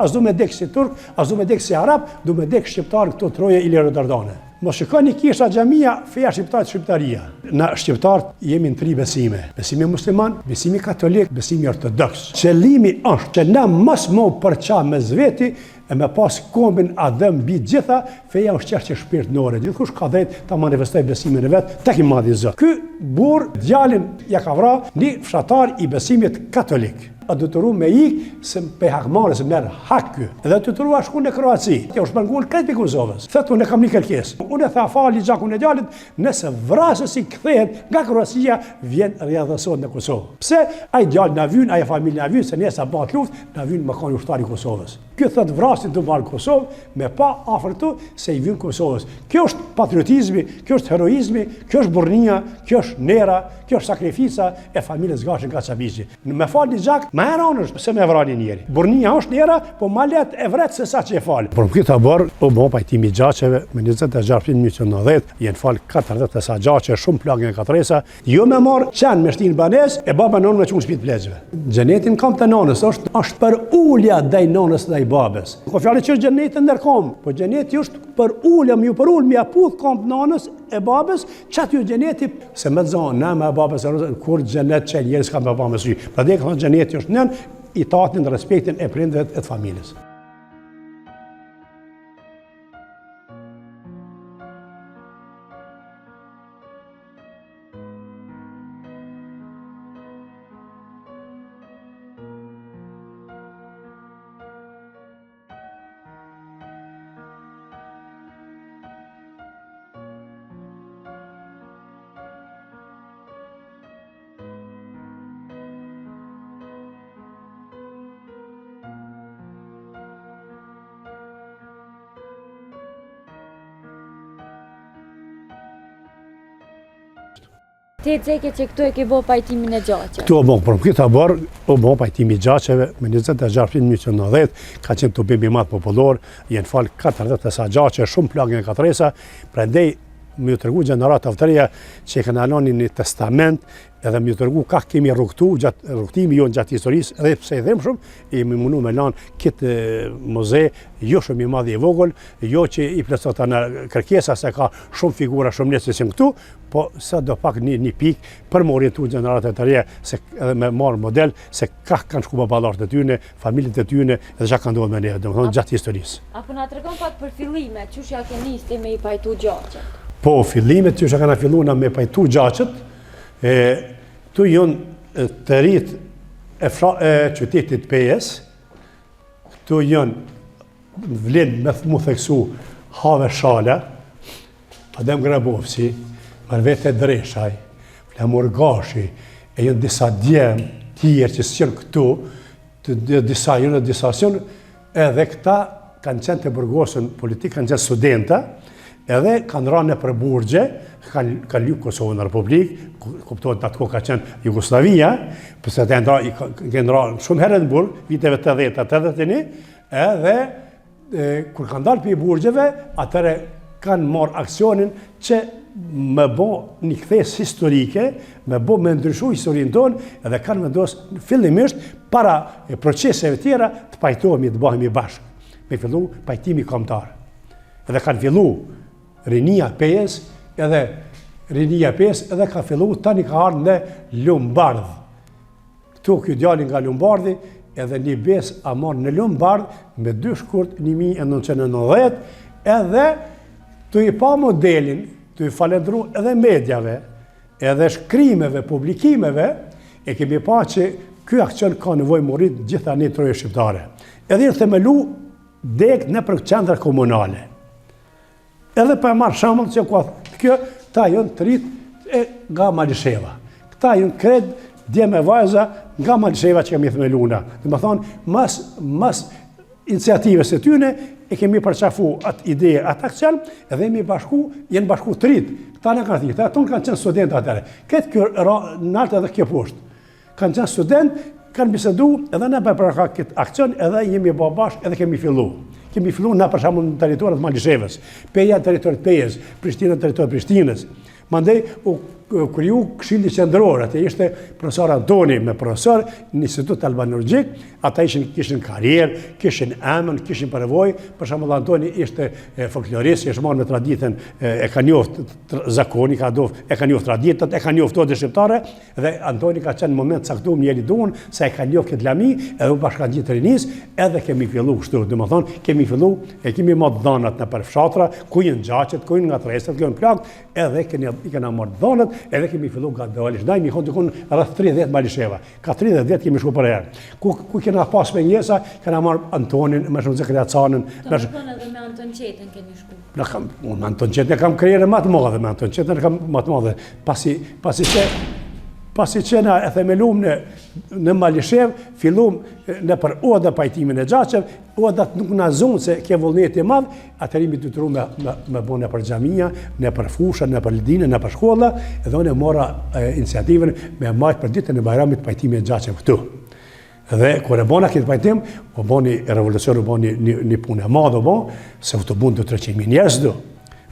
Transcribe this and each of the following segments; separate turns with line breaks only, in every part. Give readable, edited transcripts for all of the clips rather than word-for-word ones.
as du me dek si turk, as du me dek si arab, du me dek shqiptar këto troje Ilero Dardane. Mos shikoni kisha xhamia feja shqiptare shqiptaria. Na shqiptarët jemi në 3 besime. Besimi musliman, besimi katolik, besimi ortodoks. Qëllimi është që na mos më përça me zveti e me pas kombin adhem mbi gjitha, feja është çështje shpirtënore. Gjithkush ka drejt ta manifestojë besimin e vet tek i madhi Zot. Ky burr djalin ja ka vrarë një fshatar i besimit katolik. A detyru me ikë se pe hakmarë, se merë hak ky. Edhe detyru a shku në Kroaci. Ja u shpengull krejt për Kosovës. Thetë unë e kam një kërkesë. Unë e tha fali gjakun e djalit, nëse vrasësi kthehet nga Kroacia, vjen rrjedhësohet në Kosovë. Pse? Ai djalë na vyn, ai familja na vyn, se nesa bat luftë, na vyn me kanë ushtari i Kosovës. Ky thot vrasin të marr Kosovë, me pa afërtu se i vyn Kosovës. Kjo është patriotizmi, kjo është heroizmi, kjo është burrnia, kjo është nera, kjo është sakrifica e familjes Gashin Kaçabiçi. Me falni gjak, ma heronësh pse me vrani njeri. Burrnia është nera, po ma let e vret se sa që e fal. Por këtë bor u bë pajtimi i gjaçeve me 26.1990, janë fal 40 sa gjaçe, shumë plagë nga katresa. Jo me marr çan me shtin banes e baba non me çun shtëpi pleçve. Xhenetin kam të nanës është për ulja ndaj nanës ndaj babës. Ko fjalë që xheneti ndërkom, po xheneti është për ulja, më ju për ul, më aputh kam nanës e babës, çat ju xheneti se më zon na me babës kur xhenet çel njerëz kanë baba me sy. Prandaj ka thonë xheneti është nën i tatin dhe respektin e prindërve e të familjes.
Ti ceke që këtu e ke bo pajtimin e gjaçeve?
Këtu o bon, për këtë abor, o bon pajtimi i gjaçeve, me 26.1990, ka qenë të bimbi matë popullor, jenë falë 40 sa gjaçe, shumë plagë nga katresa, prandej më ju tërgu gjenerat avtëria që e kanë aloni një testament, edhe më ju tërgu ka kemi rrugtimi jo në gjatë historisë, edhe pse i dhemë shumë, i më mundu me lanë këtë muze, jo shumë i madhi i vogël, jo që i plesota në kërkesa se ka shumë figura, shumë nesësin këtu, po sa do pak një pikë për më orientu gjenerat e të reja, se edhe me marë model, se ka kanë shku babalarët e tyne, familjet e tyne, edhe që ka ndohet me ne, domethënë gjatë historisë.
Apo na tregon pak për fillimet, çush ja ke niste me i pajtu gjaçet?
Po, fillimet që kanë fillu na me pajtu gjaçet, tu janë të rritë e qytetit Pejës, tu janë vlen me mu theksu Have Shala, Adem Grabovci, Marvete Dreshaj, Flamur Gashi, e janë disa djemë tjerë që s'janë këtu, disa sënë, edhe këta kanë qenë të burgosën politikë, kanë qenë studenta, edhe kanë ranë për burgje, kanë lyu Kosovën në Republikë, kuptohet në atë kohë ka qenë Jugoslavia, përse të kanë ranë shumë herë në burg, viteve 80-81, edhe kur kanë dalë për i burgjeve, atëre kanë marrë aksionin që me bo një kthes historike, me bo me ndryshu historinë tonë, edhe kanë vendosur fillimisht para proceseve tjera të pajtohemi, të bëhemi bashkë, me fillu pajtimi kombëtar. Edhe kanë fillu rinia Pejës, edhe ka fillu tani ka ardhur në Lumbardh. Këtu ky djali nga Lumbardhi, edhe një bes a marrë në Lumbardh me 2 shkurt 1990, edhe të i pa modelin, të i falendru edhe medjave, edhe shkrimeve, publikimeve, e kemi pa që ky aksion ka nevojë morit gjitha një troje shqiptare. Edhe i themelu dek në për qendra komunale. Edhe për e marrë shembull që kjo ta janë të rritë nga Malisheva. Këta janë kred dje me vajza nga Malisheva që kemi themeluna. Dhe më thonë, mas iniciatives e tyne, e kemi përqafu atë ide, atë aksion, edhe jenë bashku të rritë. Këta në kanë thikë, tonë kanë qenë student atëre. Këtë kjo nartë edhe kjo poshtë. Kanë qenë student, kanë bisedu, edhe ne për këtë aksion, edhe jemi babash, edhe kemi fillu. Kemi fillu na për shembull në territorat Malishevës, Peja në territorat Pejës, Prishtina në territorat Prishtinës. Mandej u kriju Këshilli Qendror, atë ishte profesor Antoni me profesor në Institut Albanologjik, ata kishin karrierë, kishin emën, kishin përvojë. Për shembull Antoni ishte folklorist, ishte marrë me traditën, e ka njoft zakoni, e ka njoft traditat, e ka njoft totën shqiptare, dhe Antoni ka qenë në moment caktuar në Jelidun, se e ka njoft këtë lami, edhe u bashkangjitë të rinis, edhe kemi fillu kështu, domethënë kemi fillu, e kemi marrë dhënat në për fshatra, ku janë gjaçet, ku janë ngatresat, ku janë plagët, edhe i kena marrë dhënat, edhe kemi fillu gradualisht. Ndaj mi kon dikon rreth 30 malisheva. Ka 30 vjet kemi shkuar për herë. Ku kena pas me njësa, kena marrë Antonin, më shumë Zekriacanin,
edhe me Anton Qetën keni shkuar.
Unë me Anton Qetën kam karrierë më të madhe, me Anton Qetën kam më të madhe. Pasi që na e themelum në Malishev, fillum në për oda pajtimin e gjaçev, odat nuk na zonë se ke vullneti i madh, atëherë mi detyru me bënë për xhamia, në për fusha, në për lidinë, në për shkolla, edhe unë mora iniciativën me majtë për ditën e Bajramit pajtimin e gjaçev këtu. Dhe kur e bona këtë pajtim, u boni revolucion, u boni një punë e madhe, se u të bund 300.000 njerëz do.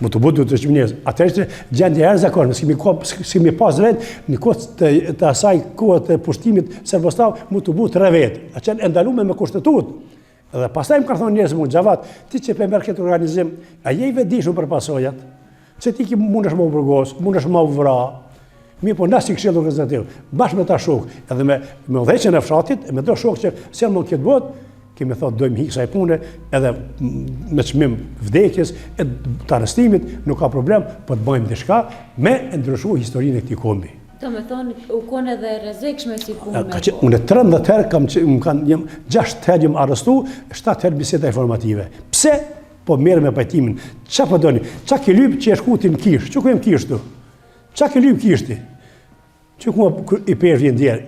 Më të budu të shminjes. Atërë që gjendje herë zakonë, s'kemi pas drejt, në kohë të asaj kohë të pushtimit Serbostav, më të budu 3 vetë. A qenë endalume me kushtetut. Dhe pastaj më ka thonë njerëz mund, Xhavat, ti që për mërë këtë organizim, a je i vedishëm për pasojat, që ti ki mundesh më burgos, mundesh më vra, mi po nasi këshill organizativ, bashkë me ta shok, edhe me udhëheqjen e fshatit, me do shok që se mund këtë botë, kemi thot dojmë hikë saj pune, edhe me çmim vdekjes, e të arrestimit, nuk ka problem, po të bëjmë diçka me ndryshu historinë e këtij kombi.
Do me thonë, u konë edhe rrezikshme si punë me bo.
Unë 13 herë 6 herë jam arrestu, 7 herë biseda informative. Pse? Po merrem me pajtimin. Ç'a po doni? Ç'a ke lyp që e shkutin kish? Çu ku jam kish tu? Ç'a ke lyp kishti? Çu ku i perë vjen djerë?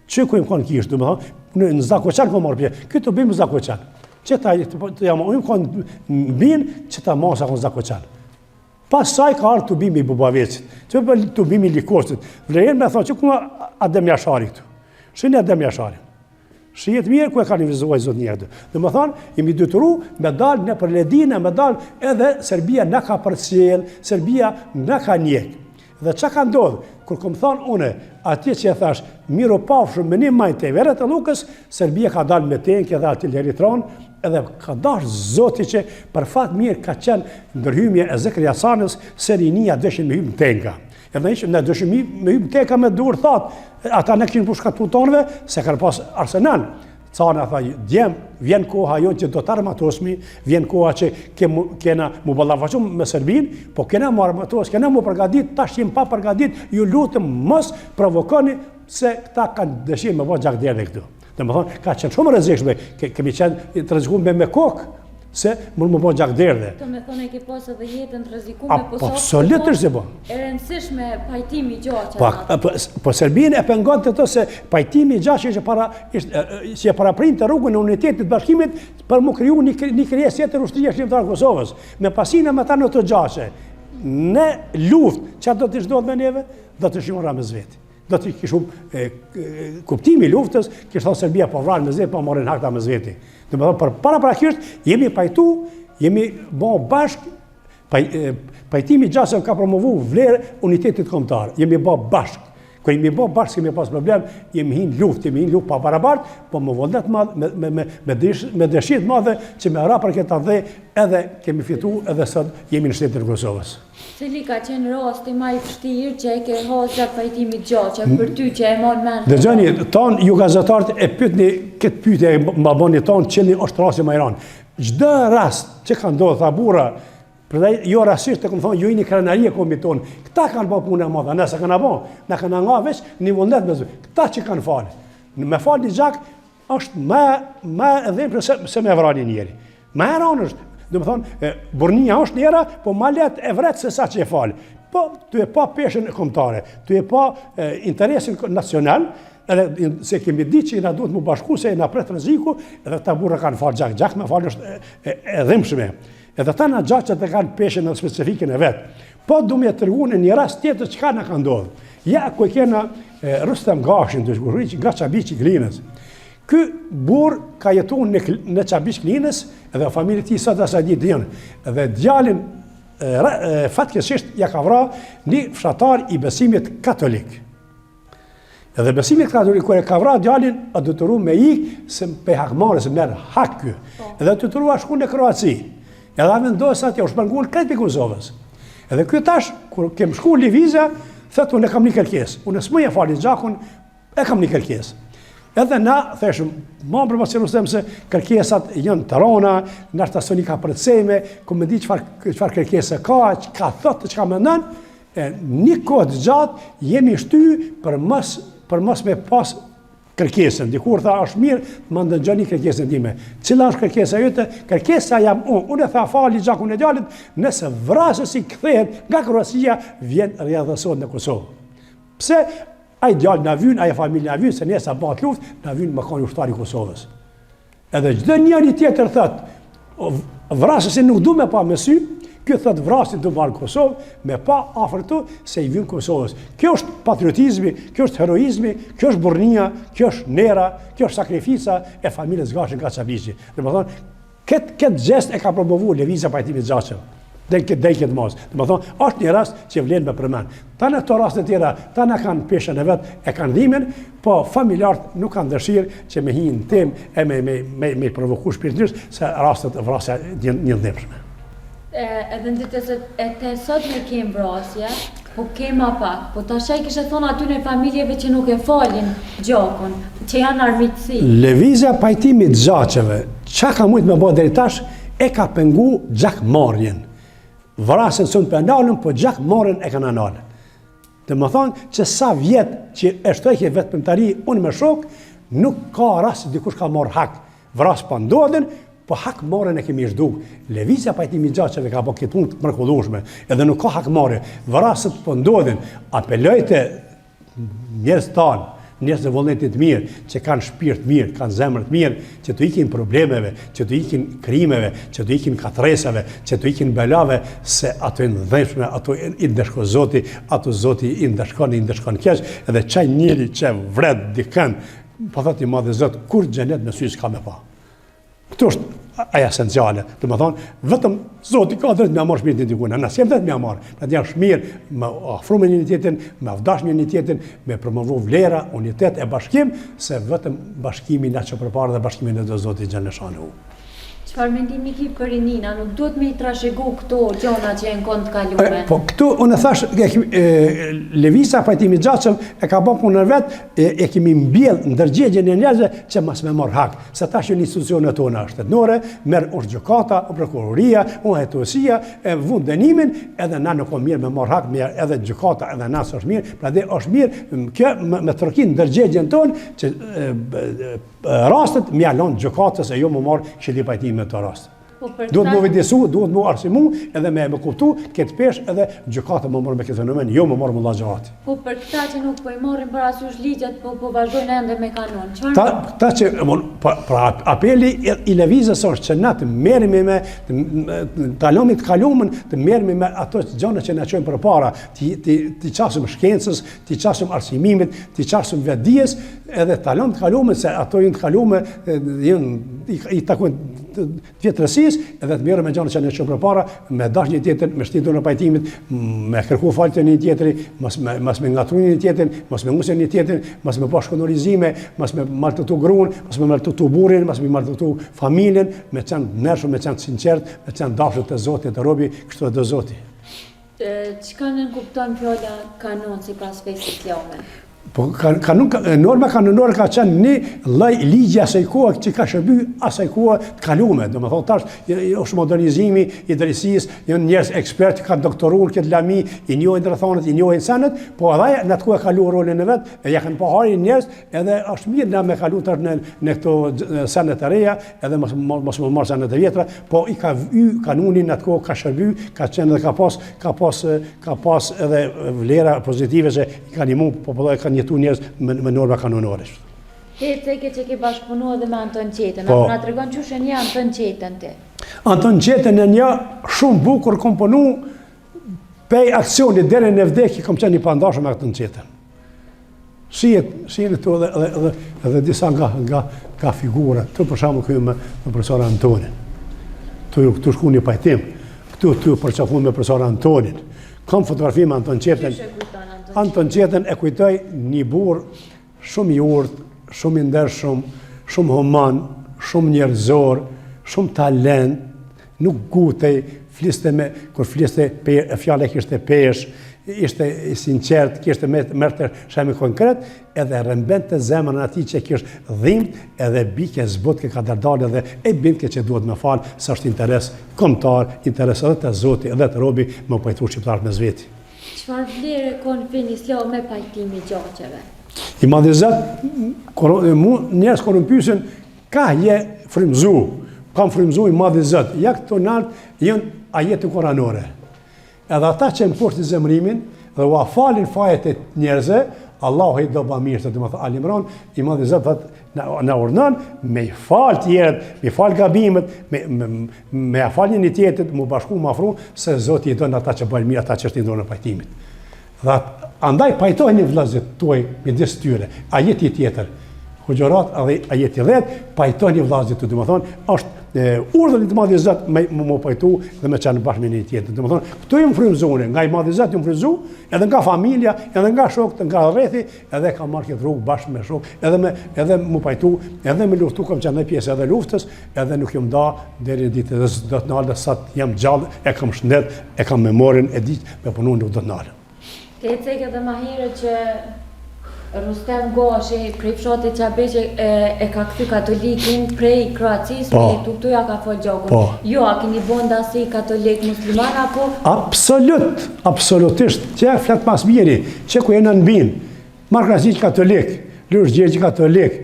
Çu ku jam kon kish, domethënë? Në Zakoçan ko marrë pje, këtë të bimë Zakoçan. Që ta jam, unë konë në binë, që ta masa konë Zakoçan. Pas saj ka arë të bimë i Bubavecit, që për të bimë i Likostit. Vlerën me thonë që ku Adem Jashari këtu. Shënë Adem Jashari. Shëjet mirë ku e ka një vizuaj zotë njërë. Dhe më thonë, jemi dytëru me dalë në përledine, me dalë edhe Serbia në ka përcjel, Serbia në ka njekë. Dhe që ka ndodhë, kur kom thonë une, atje që e thash, miro pafshëm me një majtë të veret e Lukës, Serbia ka dalë me tenke dhe artilleritron, edhe ka dash zoti që për fat mirë ka qenë ndërhymje e Zekriacanës, se rinia dëshin me hymë tenka. Edhe ishë në dëshin me hymë tenka me dur thatë, ata ne këshin pushkatu tonëve, se kërë pas arsenal. Cana tha, djem, vjen koha jo që do të armatosmi, vjen koha që kena mu ballafaqum me Serbin, po kena mu armatos, kena mu përgadit, tash jem pa përgadit, ju lutëm mos provokoni se këta kanë dëshirë me bo gjakderdhe këtu. Dhe më thonë, ka qenë shumë rrezikshme, kemi qenë të rrezikuar me kokë, se mund më bo gjakderdhe.
Të me thonë e ke pas edhe jetën të rrezikuar me posoftë.
Absolutisht se bo.
E rëndësishme pajtimi i gjaçe.
Po Serbin e pengon të të se pajtimi i gjaçe që e paraprind të rrugën e unitetit bashkimit për mu kriju një krijes tjetër ushtria shqiptare Kosovës. Me pasina me ta në të gjaçe. Në luft, që do të shdojt me neve, do të shimora me zveti. Do të kishum kuptimi luftës, kishtë thonë Serbia po vrarë me zveti, po morin hakta me zveti. Dhe me thonë, për paraprakisht, jemi pajtu, jemi bo bashk, pajtimi gjaçe ka promovu vlerë unitetit kombëtar, jemi bo bashk. Kër jemi bo bashk, kemi pas problem, jemi hin luft pa barabart, po më vullnet madhë, me dëshirë madhe, që me ra për këta dhe edhe kemi fitu, edhe sot jemi në shtetin e Kosovës.
Cili ka qenë rasti ma i vështirë që e ke hasë gjatë pajtimit gjaçe, për ty që e marrë menë?
Dhe gjeni, tonë ju gazetarët e pytni këtë pytje e ma boni tonë qëllin është rasti ma Iran. Gjdo rast që ka ndodhë, tha bura, përdej jo rasisht të këmë thonë, ju i një krenarie komi tonë, këta kanë bo punë e madha, nëse kanë bo, në kanë nga veç një vullnet me zë, këta që kanë falë. Me falë një gjak është me edhim se me vrani njeri. Me Iran është. Dhe më thonë, burnia është njëra, po ma let e vretë se sa që e falë. Po, të e pa peshen kombëtare, të e pa interesin nacional, edhe se kemi di që i na duhet mu bashku, se i na pret rreziku, edhe ta burra kanë falë gjak me falë është e dhimbshme. Edhe ta na gjaçet e kanë peshen edhe specifikin e vetë. Po, du me të tërgu në një rast tjetër që ka në ka ndodhë. Ja, ku e kena Rustem Gashin, të shkurri, nga Qabiqi Klinës. Ky burë ka jetu në Qabiq Klinës, edhe familje ti sot asaj ditë janë. Edhe djalin fatkeqësisht ja ka vrarë një fshatar i besimit katolik. Edhe besimit katolik kur e ka vrarë djalin, a detyru me ikë se pe hakmarrë se merr hak ky. Edhe detyrua shku në Kroaci. Edhe vendosa atje u shpërngul krejt për Kosovës. Edhe ky tash kur kem shku në lëvizje, thotë unë kam një kërkesë. Unë s'më ja fali xhakun, e kam një kërkesë. Edhe na theshëm, më përpasirë ustem se kërkesat janë të rona, në shtasioni ka përceme, ku me di çfarë kërkese ka thotë çka mendon, një kohë të gjatë jemi shty për mos me pas kërkesën. Dikur tha është mirë, më ndëgjoni kërkesën time. Cila është kërkesa jote? Kërkesa jam unë. Unë e tha fali xhakun e djalit, nëse vrasësi kthehet nga Kroacia, vjen rrjedhësohet në Kosovë. Pse? Ai djalë na vjen, ai familja na vjen, se ne sa bëhet luftë, na vjen me kanë ushtari i Kosovës. Edhe çdo njëri tjetër thotë, vrasësi nuk du me pa me sy, ky thotë vrasi do marr Kosovë, me pa afër tu se i vjen Kosovës. Kjo është patriotizmi, kjo është heroizmi, kjo është burrnia, kjo është nera, kjo është sakrifica e familjes Gaçi Kaçabiçi. Domethënë, këtë gest e ka promovuar lëvizja pajtimit Xhaçev. Dhe këtë mos. Domethënë, është një rast që vlen me përmend. Ta në këto raste tjera, ta na kanë peshën e vet, e kanë dhimbjen, po familjarët nuk kanë dëshirë që me hinë temë e me provoku shpirtërisht se rastet e vrasja një ndëpshme.
Edhe në të sot me kemë vrasje, po kema pak, po tash ai kishte thonë aty në familjeve që nuk e falin gjakun, që janë armiqësi.
Lëvizja pajtimit Xhaçeve, çka ka mujt me bë deri tash, e ka pengu gjakmarrjen. Vrasën sënë për analën, po gjakmarrjen e kanë analën. Dhe më thonë që sa vjetë që e shtojke vetë pëmëtari unë me shok, nuk ka rast dikush ka marrë hak. Vrasë pa ndodhin, po hak marrën e kemi zhduk. Lëvizja pajtimi Xhaçeve ka po këtë punë të mrekullueshme, edhe nuk ka hak marrje. Vrasët po ndodhin, apelojte njerëz tanë, njerëz të vullnetit mirë, që kanë shpirt mirë, kanë zemër të mirë, që të ikin problemeve, që të ikin krimeve, që të ikin katresave, që të ikin belave, se ato i ndheshme, ato i ndeshko Zoti, ato Zoti i ndeshkon keq, edhe çaj njëri që vret dikën, po thotë i madhe Zot, kur xhenet në sy s'ka me pa. Këto është aja esenciale. Do të thonë, vetëm Zoti ka drejt me marrë shpirtin dikun, ana s'kem drejt me marrë. Pra janë mirë, me afru me një tjetrin, me avdash me një tjetrin, me promovu vlera, unitet e bashkim, se vetëm bashkimi na që përpara dhe bashkimi në do Zoti xhaleshanu.
Çfarë mendimi ki për rinina, nuk duhet me i trashëgu këto gjona që janë kënd kalume?
Po këtu unë thash, lëvizja pajtimit Xhaçev e ka bën punën vet, e kemi mbjell ndërgjegjen e njerëzve që mos me marr hak. Se tash janë institucionet tona shtetënore, merr gjykata, prokuroria, hetësia, e vën dënimin, edhe na nuk ka mirë me marr hak, edhe gjykata, edhe na është mirë, prandaj është mirë kjo me trokin ndërgjegjen tonë që rastet më jalon gjykatës e jo më marr këshilli pajtimi me të rast. Duhet më vëdësu, duhet më arsimu, edhe me kuptu këtë pesh edhe gjykata më marrë me këtë fenomen, jo më marrë më lagjati.
Po për këta që nuk po i marrin parasysh ligjet, po vazhdojnë ende me kanon.
Ta që, pra apeli i lëvizjes është që na të merremi me, të alomit të kalumën, të merremi me ato gjëra që na çojnë përpara, të qasim shkencës, të qasim arsimimit, të qasim vetdijes, edhe të alomit të kalumën, se ato janë të kalume, i takojnë vjetërësis, edhe të merrem me gjëra që ne çojmë përpara, me dash një tjetër, me shtitur në pajtimit, me kërku falë të një tjetri, mos me ngatruar një tjetrin, mos me ngusë një tjetrin, mos me bashkë honorizime, mos me maltratu gruan, mos me maltratu burrin, mos me maltratu familjen, me qenë ndershëm, me qenë sinqert, me qenë dashur te Zoti, te robi, kështu do Zoti.
Çka ne kupton fjala kanon sipas fesë islame?
Po norma kanonore ka qenë një lloj ligji asaj kohe që ka shërby asaj kohe të kalume. Domethënë tash është modernizimi i drejtësisë, janë njerëz ekspertë që kanë doktoruar këtë lami, i njohin rrethanat, i njohin senet, po edhe në atë kohë ka kaluar rolin e vet, ja kanë paharë njerëz, edhe është mirë na me kalu tash në këto senet e reja, edhe mos më marr senet e vjetra, po i ka vy kanunin në atë kohë ka shërby, ka qenë edhe ka pas edhe vlera pozitive që i kanë imu popullore kanë jetu njerëz me norma kanonore.
Heceke që ke bashkëpunuar edhe me Anton Qetën, apo na tregon çush e një Anton Qetën ti? Anton
Qetën e një shumë bukur kom punu pej aksionit deri në vdekje kam qenë i pandashëm me Anton Qetën. Shihet to edhe disa nga figura, të për shembull këtu me profesor Antonin. Tu shku një pajtim. këtu përqafun me profesor Antonin. Kam fotografi me Anton Qetën. Anton Qetën e kujtoj një burr shumë i urtë, shumë i ndershëm, shumë human, shumë njerëzor, shumë talent, nuk gutej, fliste me, kur fliste fjala kishte pesh, ishte i sinqert, kishte merte shemi konkret, edhe rëmbente zemrën atij që kishte dhimbt, edhe bike zbutke ka dardale dhe e bindke që duhet me falë, sa është interes kombëtar, interes edhe të Zoti, edhe të robi me pajtu shqiptarët me zveti.
Çfarë vlerë ka në fen islam me pajtimi gjaqeve?
I madhi Zot, njerëz kur më pyesin, ka je frymzu, kam frymzu i madhi Zot, ja këto nalt janë ajete kuranore. Edhe ata që më poshtin zemrimin dhe u falin fajet e njerëzve, Allahu i do ba mirë, të më thë Al Imran, i madhi Zot na urdhon me fal tjerët, me fal gabimet, me fal një tjetrit, mu bashku, mu afru, se Zoti i don ata që bëjnë mirë, ata që është i ndonë pajtimit. Dhe andaj pajtojnë vëllezërit tuaj midis tyre. Ajeti tjetër, Huxhurat, ajeti 10, pajtojnë vëllezërit tuaj, domethënë është urdhën i të madhi Zot me pajtu dhe me qanë bashkë me një tjetër. Domethënë, këtu jam frymzuar, nga i madhi Zot jam frymzu, edhe nga familja, edhe nga shokët, nga rrethi, edhe kam marrë këtë rrugë bashkë me shok, edhe mu pajtu, edhe me luftu kam qenë pjesë edhe luftës, edhe nuk jam da deri në ditë do të nalë sa jam gjallë, e kam shëndet, e kam memorin, e di me punu nuk do të nalë.
Ke cekë edhe ma herë që Rustem Goshi, prej fshatit Qabeqe, e ka kthy katolikin prej Kroacisë, me këtu ja ka fol gjakun. Jo, a keni bën dasi katolik musliman apo?
Absolutisht. Që flet mas miri, që ku jena në bin, Mark Krasiq katolik, Lursh Gjergji katolik,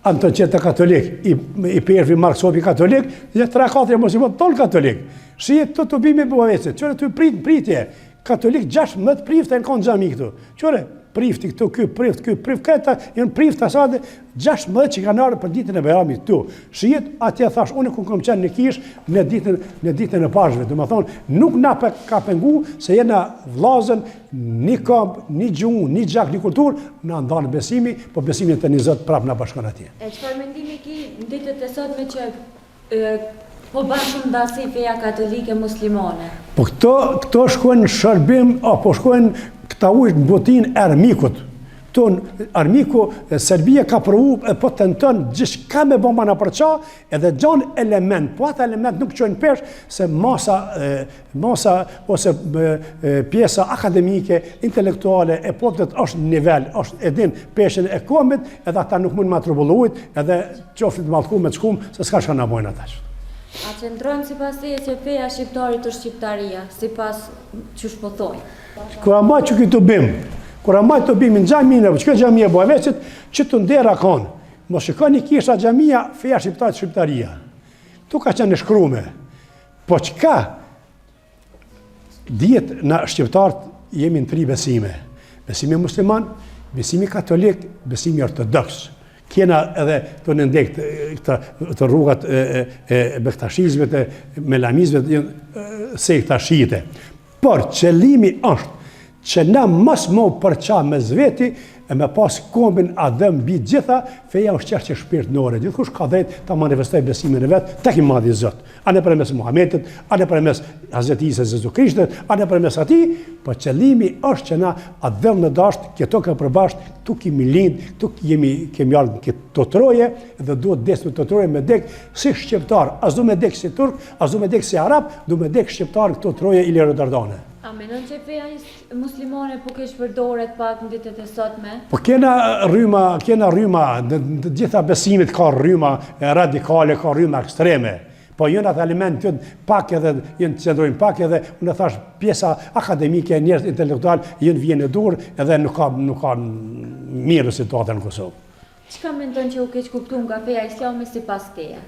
Anton Qeta katolik, i Perfi Mark Sopi katolik, dhe 3-4 musliman tonë katolik. Shihet të bimi bëvecet, qëre të pritje, katolik 16 prifte në kanë xhami këtu. Qëre, prifti këtu, ky prift, këta janë prift asade 16 që kanë ardhur për ditën e Bajramit këtu. Shihet atje thash, unë ku kam qenë në kish në ditën e pashve, domethënë nuk na ka pengu se jena vllazën, një kamp, një gjuhë, një gjak, një kulturë, na ndanë besimi, po besimin te Zot prap na bashkon atje.
E çfarë mendimi ki në ditët e sotme që po bën shumë ndasi feja katolike muslimane?
Po këto shkojnë në shërbim, apo shkojnë këta ujtë në botin e armikut. Armiku, Serbia ka provu, po të nëtën gjithka me bomba në përqa, edhe gjanë element, po atë element nuk qojnë pesh, se masa ose pjesa akademike, intelektuale, e poptet është nivel, është edhin peshen e komit, edhe ata nuk mund ma trubulluit, edhe qoftit malku me të shkum, se s'ka shka në bojnë atash.
A qëndrojmë si pas teje që feja shqiptarit është shqiptaria, si pas që shpothoj?
Kura ma që këtë bim, kura ma të bim në gjamine, që këtë gjamije bojveqit, që të ndera kanë, më shikoni kisha gjamija, feja shqiptarit shqiptaria. Tu ka qenë shkrume, po qka djetë në shqiptarët jemi në 3 besime. Besimi musliman, besimi katolik, besimi ortodoks. Kjena edhe të nëndek të rrugat e bektashizmet, e melamizmet, sektashite. Por qëllimi është që na mas mo përqa me zveti, e me pas kombin adhem bi gjitha, feja është qërë që shpirt nore. Gjithkush ka dhejt të manifestoj besimin e vetë, tek i madhi Zot. Ane përmes Muhamedit, ane përmes Hazreti Isa Jezu Krishtit, ane përmes ati, po qëllimi është që na adhem në dasht, këto ka përbasht, tu kemi lind, tu kemi ardhë këto troje, dhe duhet desë të troje me dek si shqiptar, as du me dek si turk, as du me dek si arab, du me dek shqiptar këto troje Ilero Dardane.
A menon që feja muslimane po kesh përdoret pak në ditët e sotme?
Po kena rryma, në gjitha besimit ka rryma radikale, ka rryma ekstreme. Po jënë atë element jënë pak edhe, jënë të qëndrojnë pak edhe, unë thash pjesa akademike, njerëz intelektual, jënë vjenë e dur edhe nuk ka mirë situatën në Kosovë.
Çka mendon që u keq kuptuar nga feja islame sipas teje?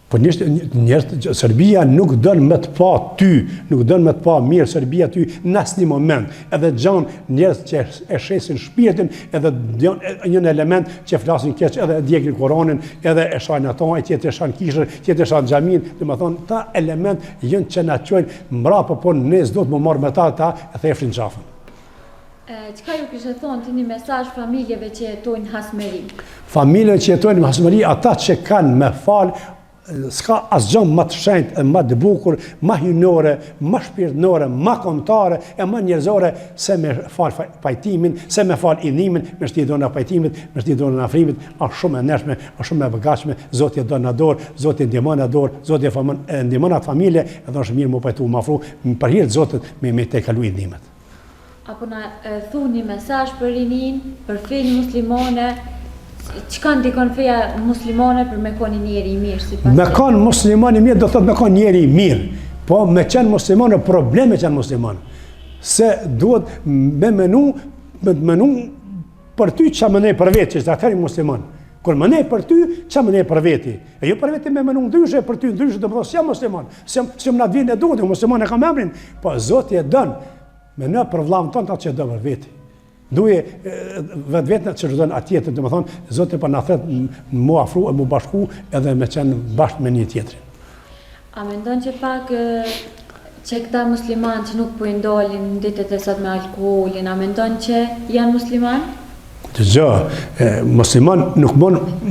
Po njerëz, Serbia nuk dën me të pa ty, nuk dën me të pa mirë Serbia ty në asnjë moment. Edhe gjanë njerëz që e shesin shpirtin, edhe një element që flasin keq, edhe djegin Koranin, edhe e shajnë ato, e tjetër e shajnë kishër, tjetër e shajnë xhamin, domethënë ta element janë që na çojnë mbrapa, po ne s'do të më marr me ta e thefshin qafën.
Çka ju kishe thonë ti një mesazh familjeve që jetojnë hasmëri?
Familjeve që jetojnë në hasmëri, ata që kanë me fal s'ka asgjë më të shenjtë, më të bukur, më hyjnore, më shpirtënore, më kombëtare e më njerëzore se me fal pajtimin, se me fal idhimin, me shti dhona pajtimit, me shti dhona afrimit, është shumë e ndershme, është shumë e begatshme, Zoti e don na dorë, Zoti ndihmon na dorë, Zoti e ndihmon atë familje, edhe është mirë më pajtu më afru, për hir të Zotit me te kalu idhimet.
Apo na thuni mesazh për rinin, për fenë muslimane, çka ndikon feja muslimane për me qenë njeri i mirë sipas?
Me qenë musliman i mirë do thotë me qenë njeri i mirë, po me qenë musliman në probleme qenë musliman. Se duhet me menu për ty që më nej për vetë, që është atëri musliman. Kur më nej për ty, që më nej për veti. E jo për veti me menu ndryshe, për ty ndryshe do të thotë si jam musliman, si jam na vjen e duhet, musliman e kam emrin, po Zoti e don. Me në për vllahun tonë atë që do për veti. Duje vetë që rëdhën atjetër, dhe më thonë, Zotë për në thëtë mu afru e mu bashku edhe me qenë bashkë me një tjetërin.
A mendon që pak që këta musliman që nuk po i ndolin në ditët e sot me alkoholin, a mendon që janë musliman?
Të gjë,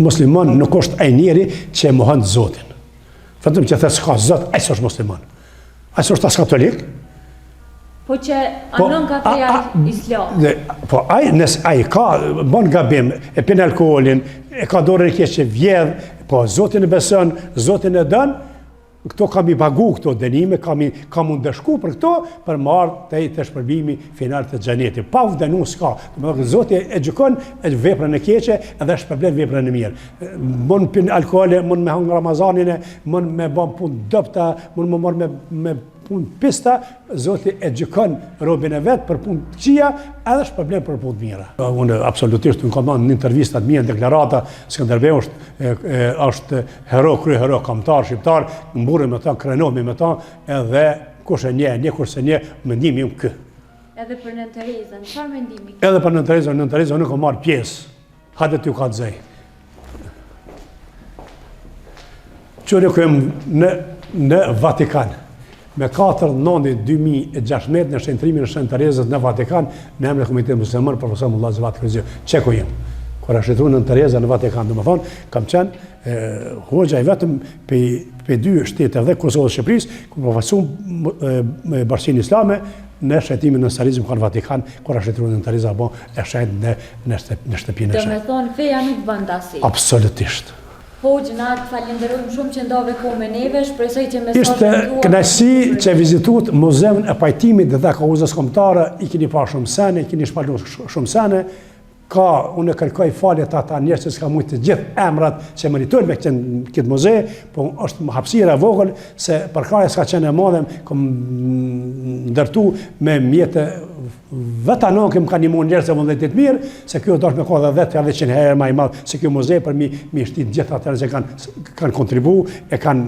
musliman nuk është ai njeri që e mohon Zotin. Vetëm që thëtë s'ka Zot, ai s'është musliman. Ai s'është as katolik.
Po që anon ka feja islam.
Po nëse ai ka bon gabim, e pin alkoolin, e ka dorën e keq që vjedh, po Zotin e beson, Zotin e don, këto kam i pagu këto dënime, kam u ndeshku për këto, për marrë të shpërbimi final të xhenetit. Pa u dënu s'ka. Domethënë Zoti e gjykon veprën e keqe edhe shpërblen veprën e mirë. Mund pin alkool, mund me hang Ramazanin, mund me bën punë dopta, mund me marr me punë pista, Zoti e gjykon robën e vet për punë të këqija, edhe shpërblen për punë të mira. Unë absolutisht në kam në intervistat mia, në deklarata, Skënderbeu është hero, kryehero, kombëtar shqiptar, mburrem me ta, krenohemi me ta, edhe kush e një kurse një, mendimi im kë.
Edhe për Nën Terezën, çfarë mendimi?
Edhe për Nën Terezën nuk kam marrë pjesë. Hajde ty ka të zej. Qëri këmë në Vatikan, me 4/9/2016 në shëntrimin e Nën Terezës në Vatikan, në emrin e Komunitetit Musliman profesor Mullah Zevat Kryzi. Çe ku jam? Kur është shëtruar Nën Tereza në Vatikan, domethënë kam qenë hoxha i vetëm pe dy shtete dhe Kosovës së Shqipërisë, ku profesuam Bashkinë Islame në shëtimin në Sarizëm kanë Vatikan, kur është shëtruar Nën Tereza apo e shëjt në shtëpinë e saj.
Domethënë feja nuk bën dasi.
Absolutisht.
Hoxhënat, falenderojmë shumë që ndove kohë me neve, shpresoj që mesazhet
Ishte kënaqësi që vizituat muzeun e pajtimit dhe kauzës kombëtare, i keni parë shumë sene, i keni shpalur shumë sene. Unë kërkoj falje të ata njerëz që s'ka mujt të gjithë emrat që meritojnë me këtë muze, po është hapësira e vogël se përkraja s'ka qenë e madhe, kom ndërtu me mjete vetë anon kem ka ndihmuar njerëz të vullnetit mirë, se kjo dosh me ka edhe 10-100 herë më i madh se kjo muze për mi shtit gjithë ata që kanë kontribuar e kanë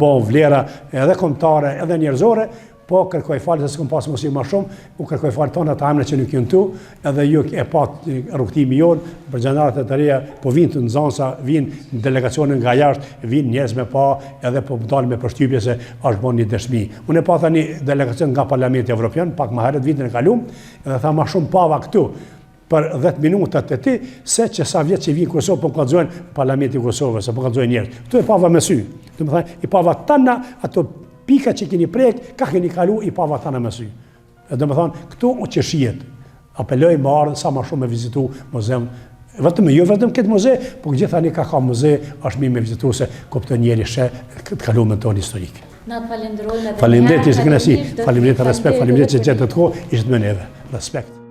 bë vlera edhe kombëtare edhe njerëzore. Po kërkoj falë se s'kom pas mos i më shumë, u kërkoj falë tonë ata emra që nuk janë tu, edhe ju e pat rrugtimi jonë për gjenerat e të reja, po vinë të nxënësa, vinë delegacionin nga jashtë, vinë njerëz me pa, edhe po dalë me përshtypje se është bën një dëshmi. Unë e pa tani delegacion nga Parlamenti Evropian, pak më herët vitin e kaluam, edhe tha më shumë pava këtu për 10 minutat e ti, se që sa vjetë që vinë Kosovë, po kallëzojnë Parlamenti Kosovës, po kallëzojnë njerëz. Këtu e pava me sy. Domethënë i pava tana ato pika që keni prek, ka keni kalu i pava tana me sy. Dhe me thonë, këtu u që shijet. Apeloj më ardhë sa ma shumë me vizitu muzeum. Vetëm këtë muze, po gjitha një ka muze, është mirë me vizitu se kupton njeri shë këtë kalumen tonë historike.
Na të falenderojnë edhe
Faleminderit, ishte kënaqësi. Faleminderit, respekt, faleminderit që gjetët kohë, ishte me neve. Respekt.